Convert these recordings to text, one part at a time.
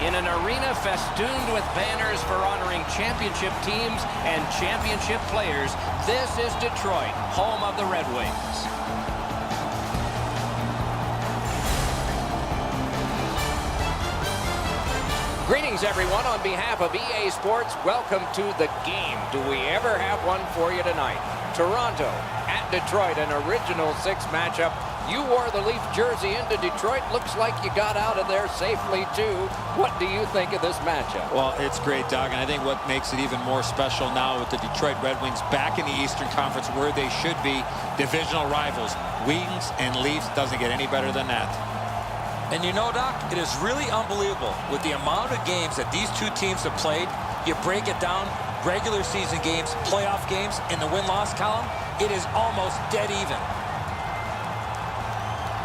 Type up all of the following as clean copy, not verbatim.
in an arena festooned with banners for honoring championship teams and championship players. This is Detroit, home of the Red Wings. Greetings, everyone. On behalf of EA Sports, welcome to the game. Do we ever have one for you tonight? Toronto at Detroit, an original six matchup. You wore the Leaf jersey into Detroit. Looks like you got out of there safely, too. What do you think of this matchup? Well, it's great, Doug, and I think what makes it even more special now with the Detroit Red Wings back in the Eastern Conference where they should be, divisional rivals. Wings and Leafs doesn't get any better than that. And you know, Doc, it is really unbelievable with the amount of games that these two teams have played. You break it down, regular season games, playoff games, in the win-loss column, it is almost dead even.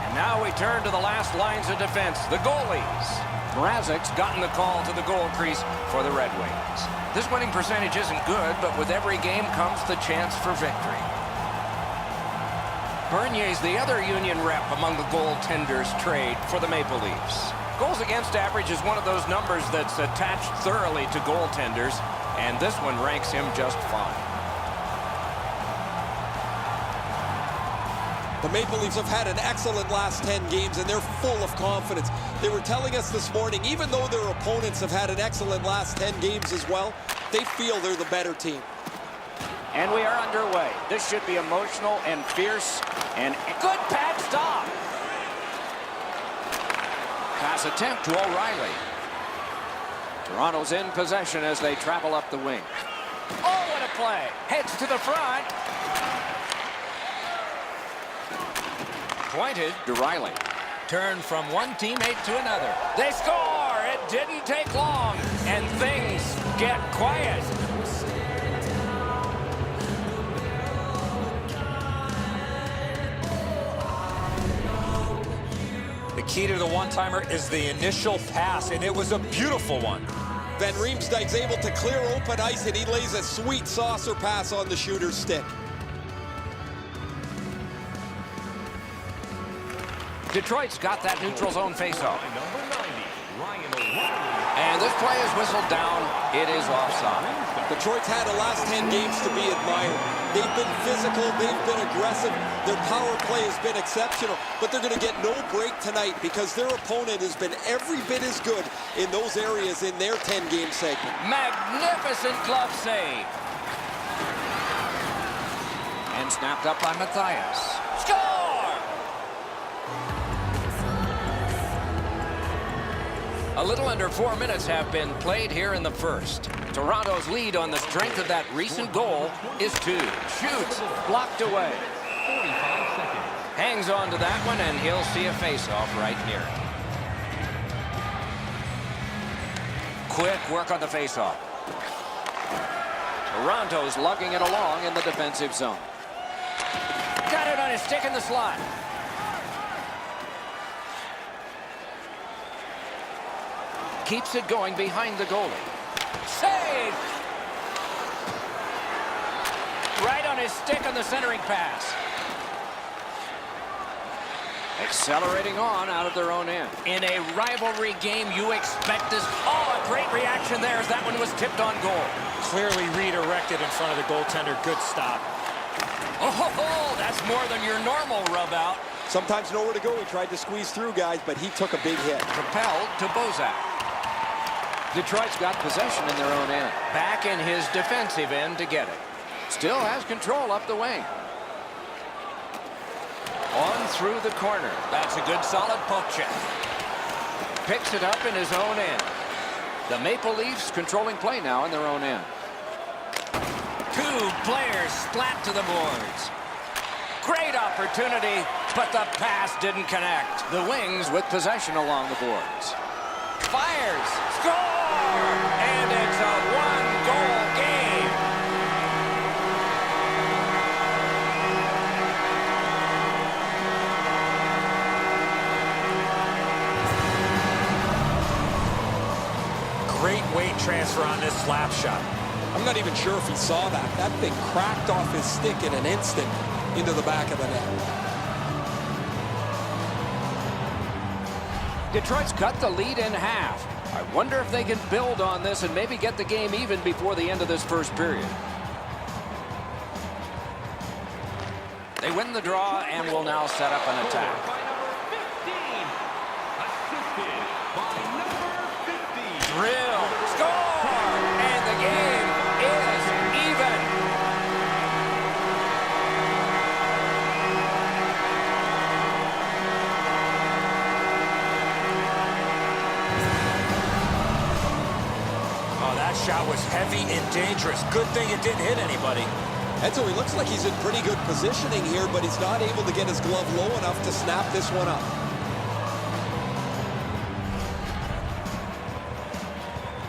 And now we turn to the last lines of defense, the goalies. Mrazek's gotten the call to the goal crease for the Red Wings. This winning percentage isn't good, but with every game comes the chance for victory. Bernier's the other Union rep among the goaltenders trade for the Maple Leafs. Goals against average is one of those numbers that's attached thoroughly to goaltenders, and this one ranks him just fine. The Maple Leafs have had an excellent last 10 games, and they're full of confidence. They were telling us this morning, even though their opponents have had an excellent last 10 games as well, they feel they're the better team. And we are underway. This should be emotional and fierce. And good pad stop. Pass attempt to O'Reilly. Toronto's in possession as they travel up the wing. Oh, what a play. Heads to the front. Pointed to Riley. Turn from one teammate to another. They score. It didn't take long. And things get quiet. The key to the one-timer is the initial pass, and it was a beautiful one. Van Riemsdyk's able to clear open ice, and he lays a sweet saucer pass on the shooter's stick. Detroit's got that neutral zone faceoff. And this play is whistled down. It is offside. Detroit's had the last 10 games to be admired. They've been physical, they've been aggressive, their power play has been exceptional, but they're going to get no break tonight because their opponent has been every bit as good in those areas in their 10-game segment. Magnificent glove save. And snapped up by Matthias. Score! A little under 4 minutes have been played here in the first. Toronto's lead on the strength of that recent goal is 2. Shoots, blocked away. Hangs on to that one, and he'll see a face-off right near it. Quick work on the face-off. Toronto's lugging it along in the defensive zone. Got it on his stick in the slot. Keeps it going behind the goalie. Save! Right on his stick on the centering pass. Accelerating on out of their own end. In a rivalry game, you expect this. Oh, a great reaction there as that one was tipped on goal. Clearly redirected in front of the goaltender. Good stop. Oh, that's more than your normal rub out. Sometimes nowhere to go. He tried to squeeze through, guys, but he took a big hit. Propelled to Bozak. Detroit's got possession in their own end. Back in his defensive end to get it. Still has control up the wing. On through the corner. That's a good solid poke check. Picks it up in his own end. The Maple Leafs controlling play now in their own end. 2 players splat to the boards. Great opportunity, but the pass didn't connect. The Wings with possession along the boards. Fires. Score! And it's a one-goal game. Great weight transfer on this slap shot. I'm not even sure if he saw that. That thing cracked off his stick in an instant into the back of the net. Detroit's cut the lead in half. I wonder if they can build on this and maybe get the game even before the end of this first period. They win the draw and will now set up an attack. Drill, score, and the game is even. Oh, that shot was heavy and dangerous. Good thing it didn't hit anybody. Enzo, he looks like he's in pretty good positioning here, but he's not able to get his glove low enough to snap this one up.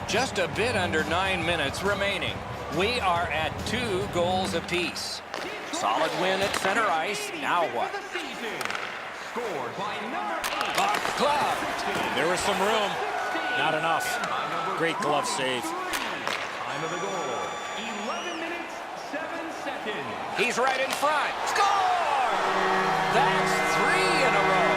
Just a bit under 9 minutes remaining. We are at 2 goals apiece. Solid win at center ice. Now what? Puck clubbed. There was some room. Not enough. Great glove save. Time of the goal, 11 minutes, 7 seconds. He's right in front. Score! That's 3 in a row.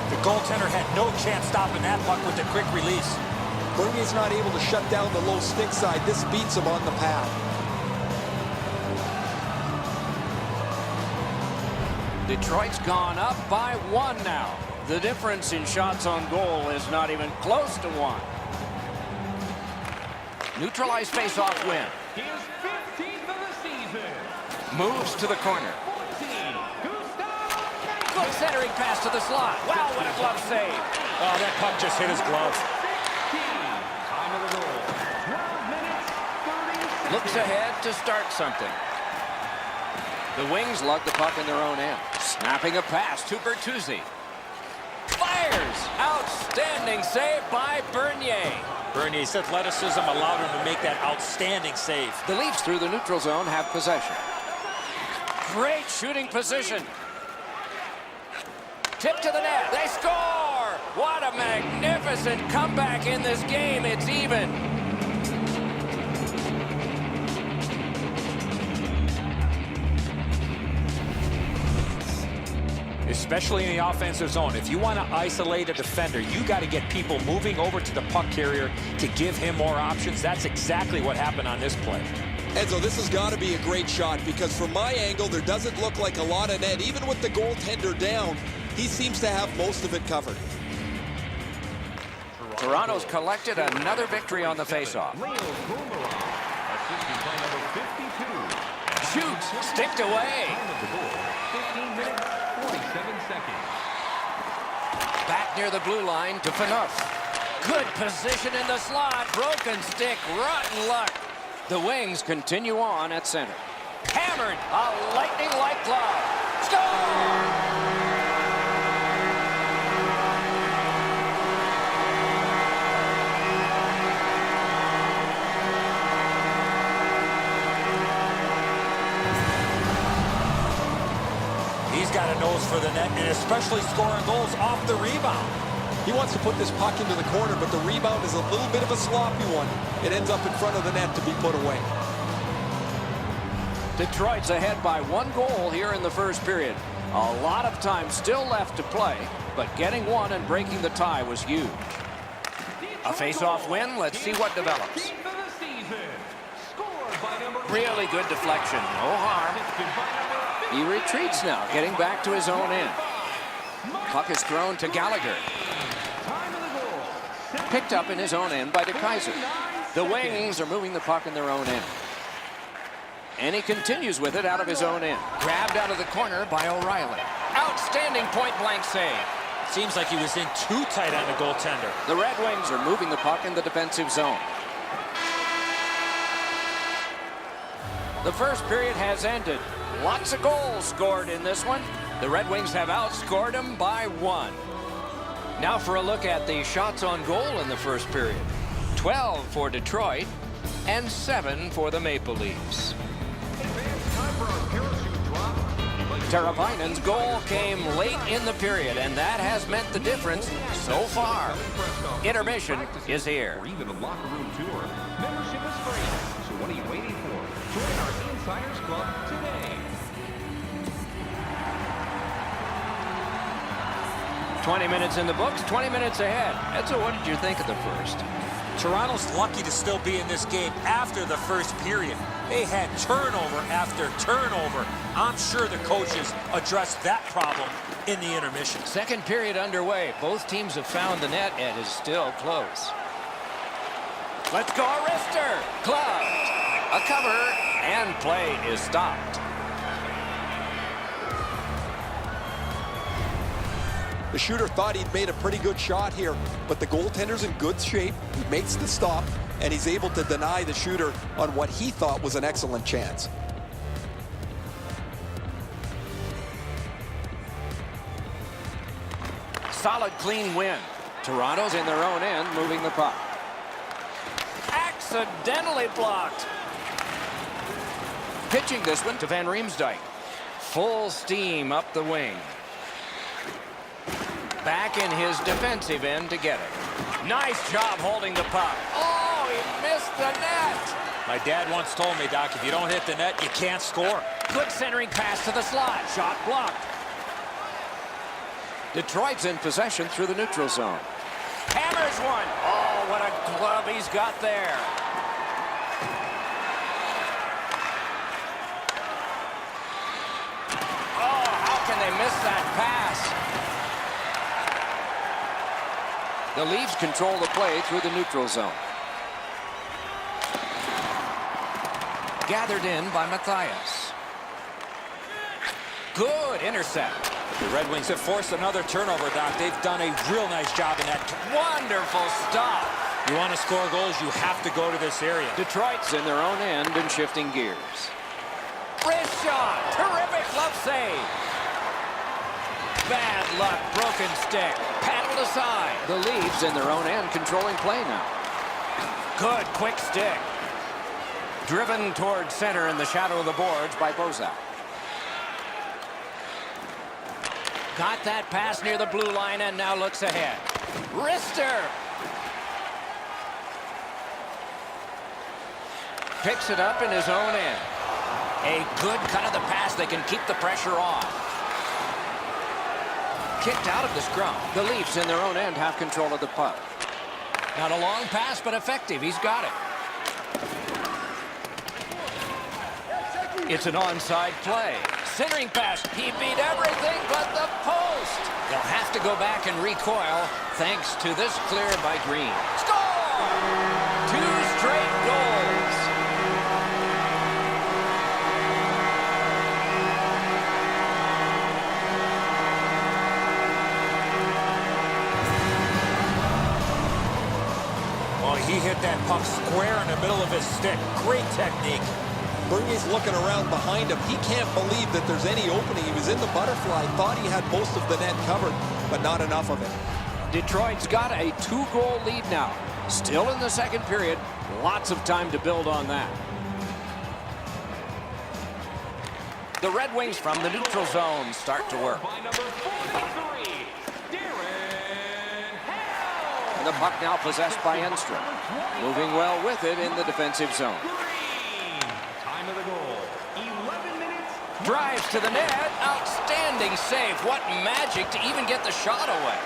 The goaltender had no chance stopping that puck with the quick release. Bernier's not able to shut down the low stick side. This beats him on the pad. Detroit's gone up by 1 now. The difference in shots on goal is not even close to 1. Neutralized face-off win. His 15th of the season. Moves to the corner. 14, Gustavo Mendoza. Good centering pass to the slot. Wow, what a glove save. Oh, that puck just hit his glove. 16. Time of the goal, 12 minutes, 30 seconds. Looks ahead to start something. The Wings lug the puck in their own end. Snapping a pass to Bertuzzi. Fires! Outstanding save by Bernier. Bernier's athleticism allowed him to make that outstanding save. The Leafs through the neutral zone have possession. Great shooting position. Tip to the net. They score! What a magnificent comeback in this game. It's even. Especially in the offensive zone. If you want to isolate a defender, you got to get people moving over to the puck carrier to give him more options. That's exactly what happened on this play. Enzo, this has got to be a great shot because from my angle, there doesn't look like a lot of net. Even with the goaltender down, he seems to have most of it covered. Toronto's collected another victory on the faceoff. Leo Komarov, assisted by number 52. Shoots, sticked away. Time of the goal, 15 minutes, 47 seconds. Back near the blue line to Phaneuf. Good position in the slot. Broken stick, rotten luck. The Wings continue on at center. Hammered, a lightning-like glove. Score! He's got a nose for the net, and especially scoring goals off the rebound. He wants to put this puck into the corner, but the rebound is a little bit of a sloppy one. It ends up in front of the net to be put away. Detroit's ahead by 1 goal here in the first period. A lot of time still left to play, but getting one and breaking the tie was huge. A face-off win. Let's see what develops. 15th of the season. Scored by number Really good deflection. No harm. assisted by number 50. He retreats now, getting back to his own end. Puck is thrown to Gallagher. Time of the goal, Picked up in his own end by DeKaiser. The Wings are moving the puck in their own end. And he continues with it out of his own end. Grabbed out of the corner by O'Reilly. Outstanding point-blank save. Seems like he was in too tight on the goaltender. The Red Wings are moving the puck in the defensive zone. The first period has ended. Lots of goals scored in this one. The Red Wings have outscored them by 1. Now for a look at the shots on goal in the first period. 12 for Detroit and 7 for the Maple Leafs. Teravainen's goal came late in the period, and that has meant the difference so far. Intermission is here. Or even a locker room tour. Membership is free. So Crusaders Club today. 20 minutes in the books, 20 minutes ahead. Edzo, what did you think of the first? Toronto's lucky to still be in this game after the first period. They had turnover after turnover. I'm sure the coaches addressed that problem in the intermission. Second period underway. Both teams have found the net and is still close. Let's go, Rister. Gloved. A cover, and play is stopped. The shooter thought he'd made a pretty good shot here, but the goaltender's in good shape. He makes the stop, and he's able to deny the shooter on what he thought was an excellent chance. Solid, clean win. Toronto's in their own end, moving the puck. Accidentally blocked. Pitching this one to Van Riemsdyk. Full steam up the wing. Back in his defensive end to get it. Nice job holding the puck. Oh, he missed the net. My dad once told me, Doc, if you don't hit the net, you can't score. Good centering pass to the slot. Shot blocked. Detroit's in possession through the neutral zone. Hammers one. Oh, what a glove he's got there. Oh, how can they miss that pass? The Leafs control the play through the neutral zone. Gathered in by Matthias. Good intercept. The Red Wings have forced another turnover, Doc. They've done a real nice job in that. Wonderful stop. You want to score goals, you have to go to this area. Detroit's in their own end and shifting gears. Wrist shot. Terrific glove save. Bad luck. Broken stick. Paddled aside. The Leafs in their own end controlling play now. Good quick stick. Driven toward center in the shadow of the boards by Bozak. Got that pass near the blue line and now looks ahead. Rister. Picks it up in his own end. A good cut of the pass. They can keep the pressure on. Kicked out of the scrum. The Leafs in their own end have control of the puck. Not a long pass, but effective. He's got it. It's an onside play. Centering pass. He beat everything but the post. They'll have to go back and recoil thanks to this clear by Green. Score! 2 straight goals. Oh, he hit that puck square in the middle of his stick. Great technique. Bergev's looking around behind him. He can't believe that there's any opening. He was in the butterfly, thought he had most of the net covered, but not enough of it. Detroit's got a 2-goal lead now. Still in the second period. Lots of time to build on that. The Red Wings from the neutral zone start to work. By number 43, Darren Hale. And the puck now possessed by Enstrom. Moving well with it in the defensive zone. Time of the goal, 11 minutes. Drives to the net. Outstanding save. What magic to even get the shot away.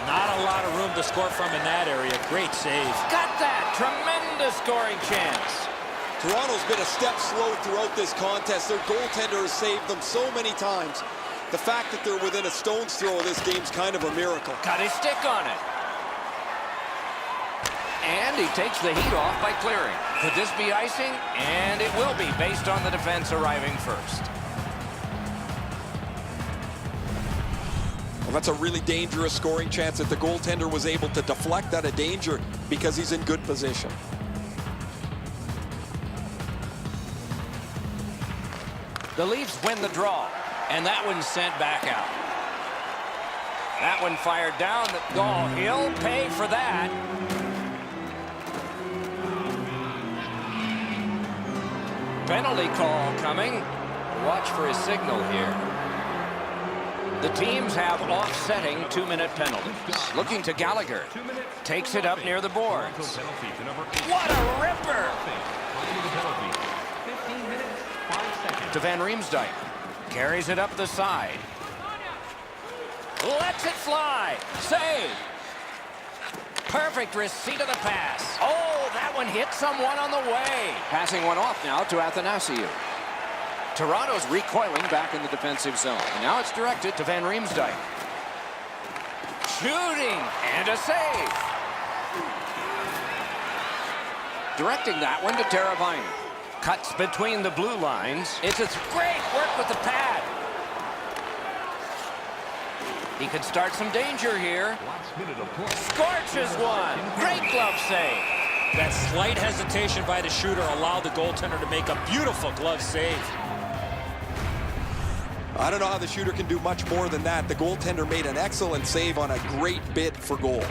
Not a lot of room to score from in that area. Great save. Got that. Tremendous scoring chance. Toronto's been a step slow throughout this contest. Their goaltender has saved them so many times. The fact that they're within a stone's throw of this game's kind of a miracle. Got his stick on it. And he takes the heat off by clearing. Could this be icing? And it will be based on the defense arriving first. Well, that's a really dangerous scoring chance that the goaltender was able to deflect out of danger because he's in good position. The Leafs win the draw, and that one's sent back out. That one fired down. Oh, he'll pay for that. Penalty call coming. Watch for his signal here. The teams have offsetting 2-minute penalties. Looking to Gallagher. 2 minutes. Takes it up near the boards. Penalty to number 8. What a ripper! Time of the penalty, 15 minutes, 5 seconds. to Van Riemsdyk. Carries it up the side. Lets it fly. Save. Perfect receipt of the pass. Oh, that one hit someone on the way. Passing one off now to Athanasiou. Toronto's recoiling back in the defensive zone. And now it's directed to Van Riemsdyk. Shooting and a save. Directing that one to Teravainen. Cuts between the blue lines. It's a great work with the pad. He could start some danger here. Last minute of play. Scorches one. Great glove save. That slight hesitation by the shooter allowed the goaltender to make a beautiful glove save. I don't know how the shooter can do much more than that. The goaltender made an excellent save on a great bid for goal.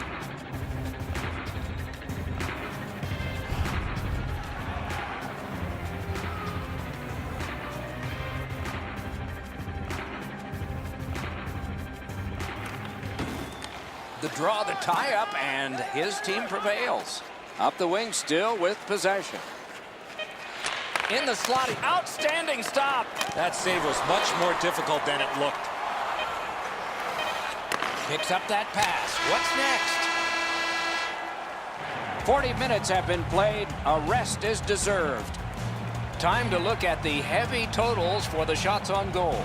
The draw, the tie-up, and his team prevails. Up the wing still with possession. In the slot, outstanding stop. That save was much more difficult than it looked. Picks up that pass. What's next? 40 minutes have been played. A rest is deserved. Time to look at the heavy totals for the shots on goal.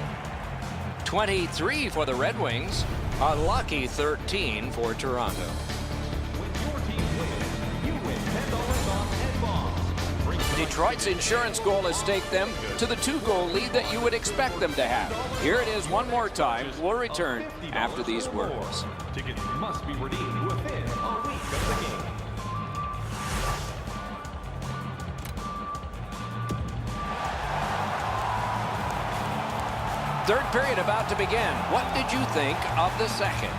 23 for the Red Wings. A lucky 13 for Toronto. When your team wins, you win $10 off Ed Bombs. Bring Detroit's insurance goal has staked them to the 2-goal lead that you would expect them to have. Here it is one more time. We'll return after these words. Tickets must be redeemed within a week of the game. Third period about to begin. What did you think of the second?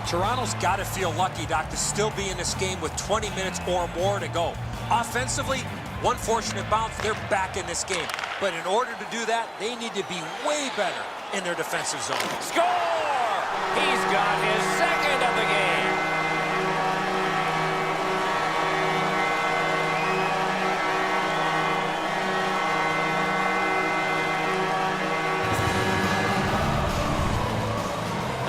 Toronto's got to feel lucky, Doc, to still be in this game with 20 minutes or more to go. Offensively, one fortunate bounce, they're back in this game. But in order to do that, they need to be way better in their defensive zone. Score! He's got his second of the game.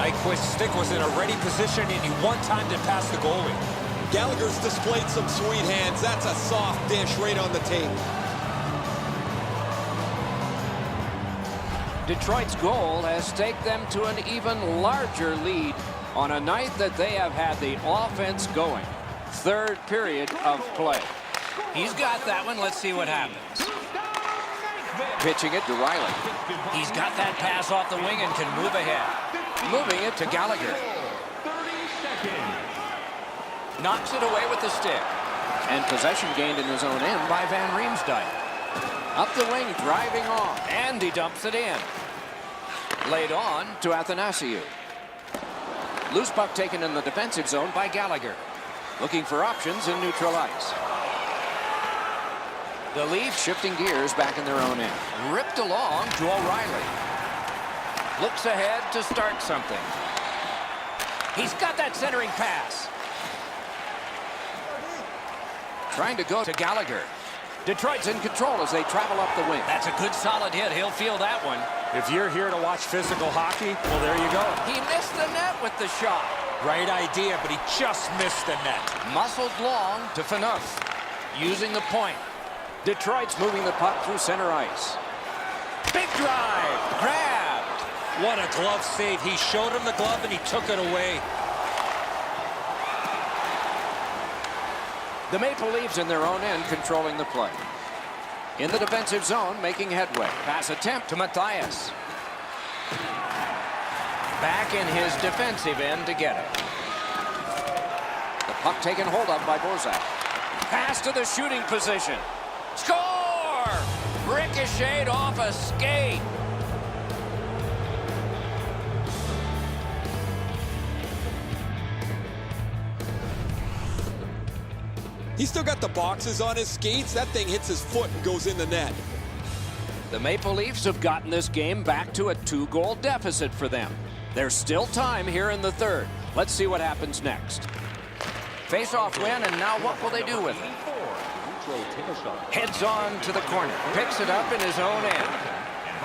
Nyquist's stick was in a ready position, and he one time to pass the goalie. Gallagher's displayed some sweet hands. That's a soft dish right on the tape. Detroit's goal has staked them to an even larger lead on a night that they have had the offense going. Third period of play. He's got that one. Let's see what happens. Pitching it to Riley. He's got that pass off the wing and can move ahead. Moving it to Gallagher. 30 seconds. Knocks it away with the stick. And possession gained in his own end by Van Riemsdyk. Up the wing, driving on. And he dumps it in. Laid on to Athanasiou. Loose puck taken in the defensive zone by Gallagher. Looking for options in neutral ice. The Leafs shifting gears back in their own end. Ripped along to O'Reilly. Looks ahead to start something. He's got that centering pass. Trying to go to Gallagher. Detroit's in control as they travel up the wing. That's a good solid hit. He'll feel that one. If you're here to watch physical hockey, well, there you go. He missed the net with the shot. Right idea, but he just missed the net. Muscled long to Phaneuf. Using the point. Detroit's moving the puck through center ice. Big drive. Grabbed. What a glove save. He showed him the glove and he took it away. The Maple Leafs in their own end controlling the play. In the defensive zone, making headway. Pass attempt to Matthias. Back in his defensive end to get it. The puck taken hold of by Bozak. Pass to the shooting position. Score! Ricocheted off a skate. He's still got the boxes on his skates. That thing hits his foot and goes in the net. The Maple Leafs have gotten this game back to a 2-goal deficit for them. There's still time here in the third. Let's see what happens next. Face-off win, and now what will they do with it? Heads on to the corner. Picks it up in his own end.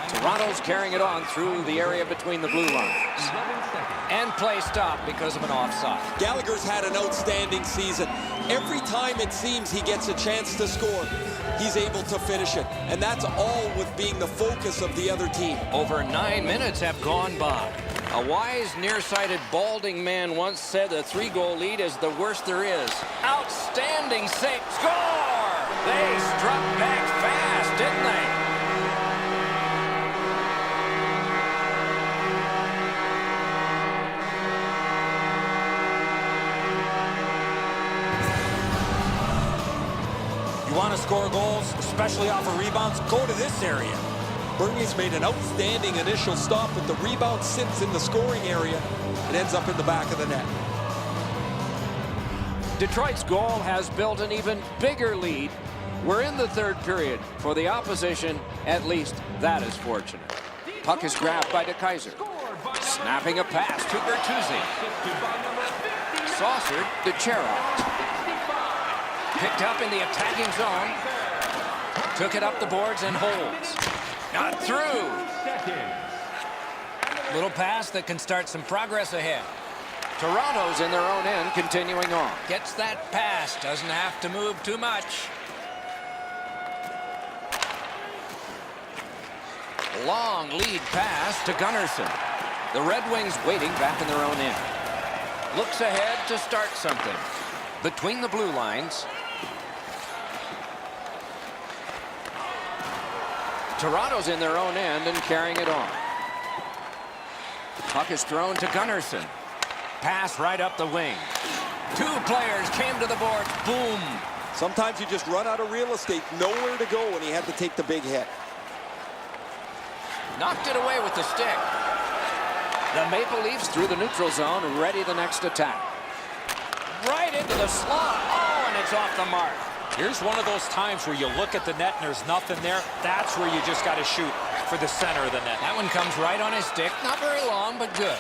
Toronto's carrying it on through the area between the blue lines. And play stopped because of an offside. Gallagher's had an outstanding season. Every time it seems he gets a chance to score, he's able to finish it. And that's all with being the focus of the other team. Over 9 minutes have gone by. A wise, nearsighted, balding man once said a 3-goal lead is the worst there is. Outstanding save. Score! They struck back fast, didn't they? You want to score goals, especially off of rebounds, go to this area. Bergev's made an outstanding initial stop, but the rebound sits in the scoring area and ends up in the back of the net. Detroit's goal has built an even bigger lead. We're in the third period. For the opposition, at least that is fortunate. Puck is grabbed by DeKaiser. Snapping a pass to Bertuzzi. Saucered to Chera. Picked up in the attacking zone. Took it up the boards and holds. Not through. Little pass that can start some progress ahead. Toronto's in their own end, continuing on. Gets that pass. Doesn't have to move too much. Long lead pass to Gunnarsson. The Red Wings waiting back in their own end. Looks ahead to start something. Between the blue lines. Toronto's in their own end and carrying it on. Puck is thrown to Gunnarsson. Pass right up the wing. Two players came to the boards. Boom. Sometimes you just run out of real estate, nowhere to go, and he had to take the big hit. Knocked it away with the stick. The Maple Leafs through the neutral zone, ready the next attack. Right into the slot. Oh, and it's off the mark. Here's one of those times where you look at the net and there's nothing there. That's where you just got to shoot for the center of the net. That one comes right on his stick. Not very long, but good.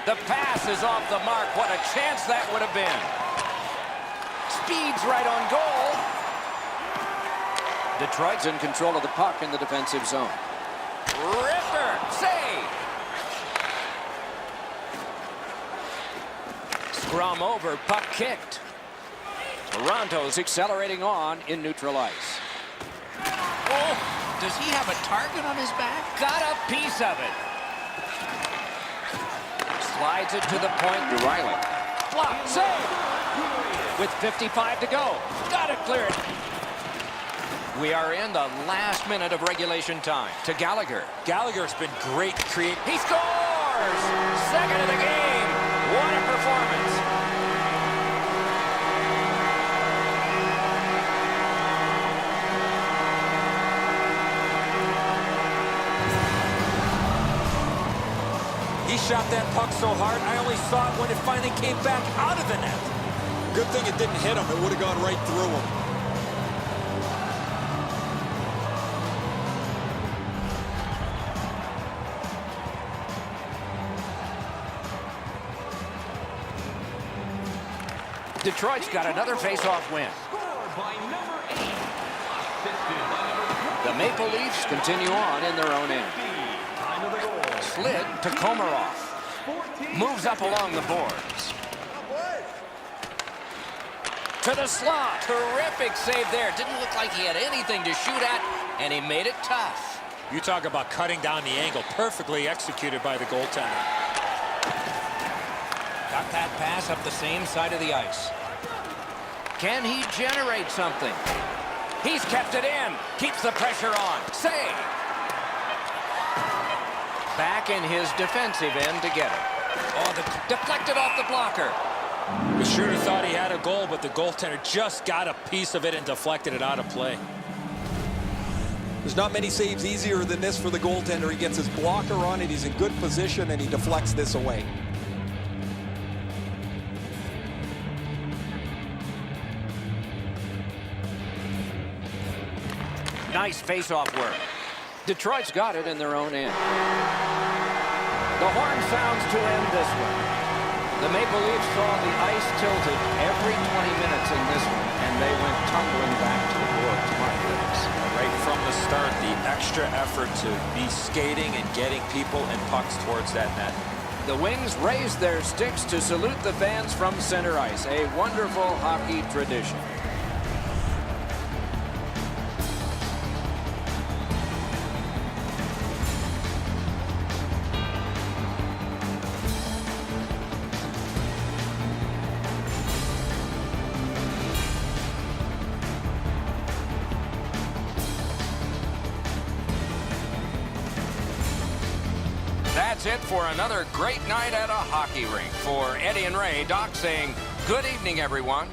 The pass is off the mark. What a chance that would have been. Speed's right on goal. Detroit's in control of the puck in the defensive zone. Ripper, save. Scrum over, puck kicked. Toronto's accelerating on in neutral ice. Oh, does he have a target on his back? Got a piece of it. Slides it to the point to Riley. Block, save. With 55 to go. Got it cleared. We are in the last minute of regulation time. To Gallagher. Gallagher's been great creating. He scores! Second of the game. What a performance. He shot that puck so hard, I only saw it when it finally came back out of the net. Good thing it didn't hit him. It would have gone right through him. Detroit's got another face-off win. The Maple Leafs continue on in their own end. Slid to Komarov. Moves up along the boards. To the slot. Terrific save there. Didn't look like he had anything to shoot at, and he made it tough. You talk about cutting down the angle. Perfectly executed by the goaltender. Got that pass up the same side of the ice. Can he generate something? He's kept it in. Keeps the pressure on. Save. Back in his defensive end to get it. Oh, deflected off the blocker. The shooter thought he had a goal, but the goaltender just got a piece of it and deflected it out of play. There's not many saves easier than this for the goaltender. He gets his blocker on it. He's in good position, and he deflects this away. Nice face-off work. Detroit's got it in their own end. The horn sounds to end this one. The Maple Leafs saw the ice tilted every 20 minutes in this one, and they went tumbling back to the boards. My goodness. Right from the start, extra effort to be skating and getting people and pucks towards that net. The Wings raise their sticks to salute the fans from center ice. A wonderful hockey tradition. That's it for another great night at a hockey rink. For Eddie and Ray, Doc saying good evening, everyone.